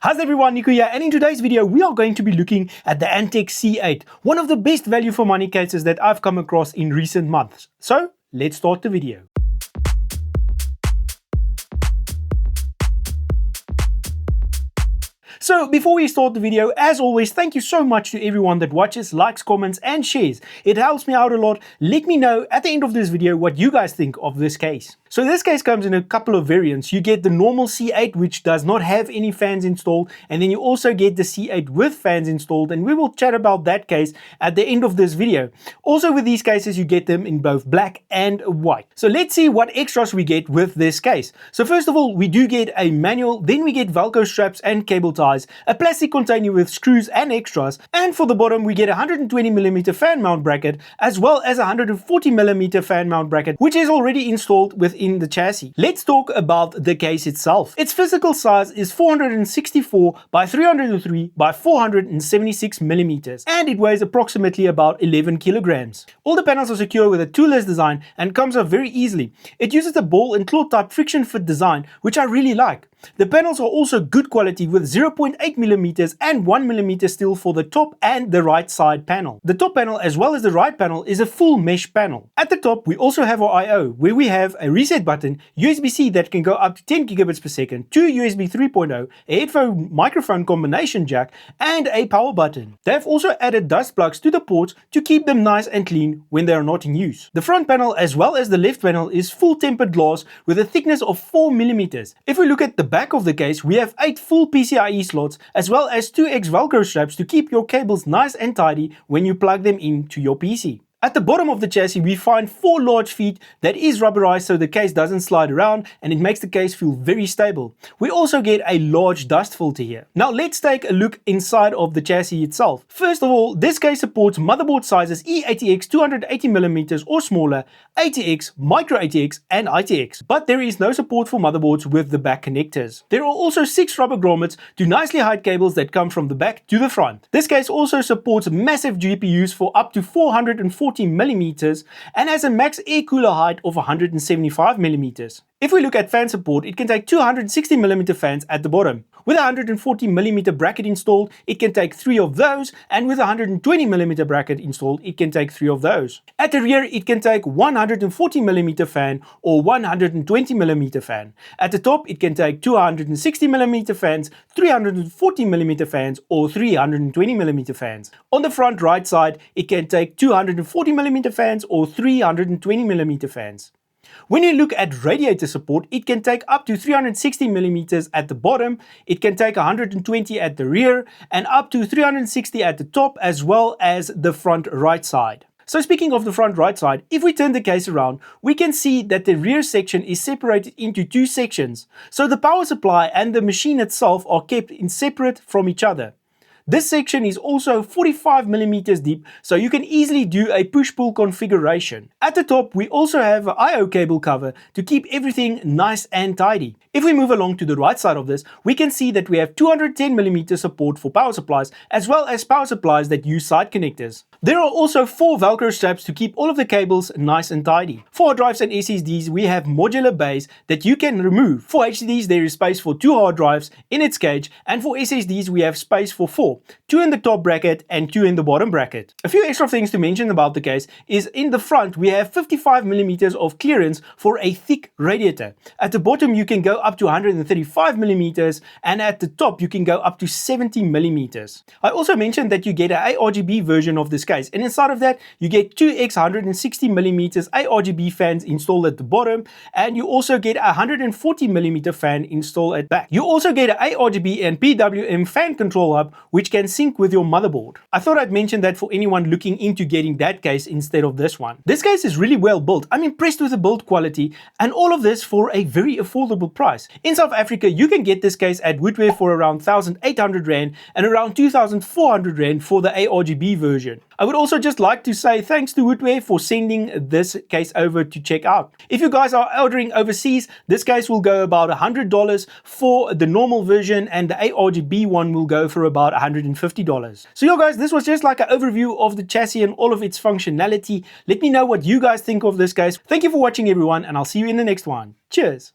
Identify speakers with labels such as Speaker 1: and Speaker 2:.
Speaker 1: How's everyone, Nico here, and in today's video we are going to be looking at the Antec C8, one of the best value for money cases that I've come across in recent months. So let's start the video. So before we start the video, as always, thank you so much to everyone that watches, likes, comments and shares. It helps me out a lot. Let me know at the end of this video what you guys think of this case. So this case comes in a couple of variants. You get the normal C8, which does not have any fans installed, and then you also get the C8 with fans installed, and we will chat about that case at the end of this video. Also with these cases you get them in both black and white. So let's see what extras we get with this case. So first of all, we do get a manual, then we get Velcro straps and cable ties, a plastic container with screws and extras, and for the bottom we get a 120mm fan mount bracket as well as a 140mm fan mount bracket, which is already installed within the chassis. Let's talk about the case itself. Its physical size is 464 by 303 by 476mm, and it weighs approximately about 11 kilograms. All the panels are secure with a toolless design and comes off very easily. It uses a ball and claw type friction fit design, which I really like. The panels are also good quality with 0.8mm and 1mm steel for the top and the right side panel. The top panel as well as the right panel is a full mesh panel. At the top we also have our I/O, where we have a reset button, USB-C that can go up to 10 gigabits per second, two USB 3.0, a headphone microphone combination jack and a power button. They have also added dust plugs to the ports to keep them nice and clean when they are not in use. The front panel as well as the left panel is full tempered glass with a thickness of 4mm. If we look at the back of the case, we have 8 full PCIe slots as well as 2x Velcro straps to keep your cables nice and tidy when you plug them into your PC. At the bottom of the chassis we find 4 large feet that is rubberized so the case doesn't slide around, and it makes the case feel very stable. We also get a large dust filter here. Now let's take a look inside of the chassis itself. First of all, this case supports motherboard sizes E80X 280mm or smaller, ATX, Micro ATX and ITX, but there is no support for motherboards with the back connectors. There are also 6 rubber grommets to nicely hide cables that come from the back to the front. This case also supports massive GPUs for up to 440mm and has a max air cooler height of 175mm. If we look at fan support, it can take 260mm fans at the bottom. With a 140mm bracket installed, it can take 3 of those, and with a 120mm bracket installed, it can take 3 of those. At the rear, it can take 140mm fan or 120mm fan. At the top, it can take 260mm fans, 340mm fans or 320mm fans. On the front right side, it can take 240mm fans or 320mm fans. When you look at radiator support, it can take up to 360mm at the bottom, it can take 120 at the rear, and up to 360 at the top as well as the front right side. So speaking of the front right side, if we turn the case around, we can see that the rear section is separated into 2 sections. So the power supply and the machine itself are kept in separate from each other. This section is also 45mm deep, so you can easily do a push-pull configuration. At the top, we also have an I/O cable cover to keep everything nice and tidy. If we move along to the right side of this, we can see that we have 210mm support for power supplies, as well as power supplies that use side connectors. There are also 4 Velcro straps to keep all of the cables nice and tidy. For hard drives and SSDs, we have modular bays that you can remove. For HDDs, there is space for 2 hard drives in its cage, and for SSDs, we have space for 4. 2 in the top bracket and 2 in the bottom bracket. A few extra things to mention about the case is in the front we have 55mm of clearance for a thick radiator. At the bottom you can go up to 135mm, and at the top you can go up to 70mm. I also mentioned that you get an ARGB version of this case, and inside of that you get 2x 160mm ARGB fans installed at the bottom, and you also get a 140mm fan installed at back. You also get an ARGB and PWM fan control hub which can sync with your motherboard. I thought I'd mention that for anyone looking into getting that case instead of this one. This case is really well built. I'm impressed with the build quality, and all of this for a very affordable price. In South Africa, you can get this case at Wootware for around 1,800 Rand and around 2,400 Rand for the ARGB version. I would also just like to say thanks to Wootware for sending this case over to check out. If you guys are ordering overseas, this case will go about $100 for the normal version, and the ARGB one will go for about $150. So yeah guys, this was just like an overview of the chassis and all of its functionality. Let me know what you guys think of this case. Thank you for watching everyone, and I'll see you in the next one. Cheers!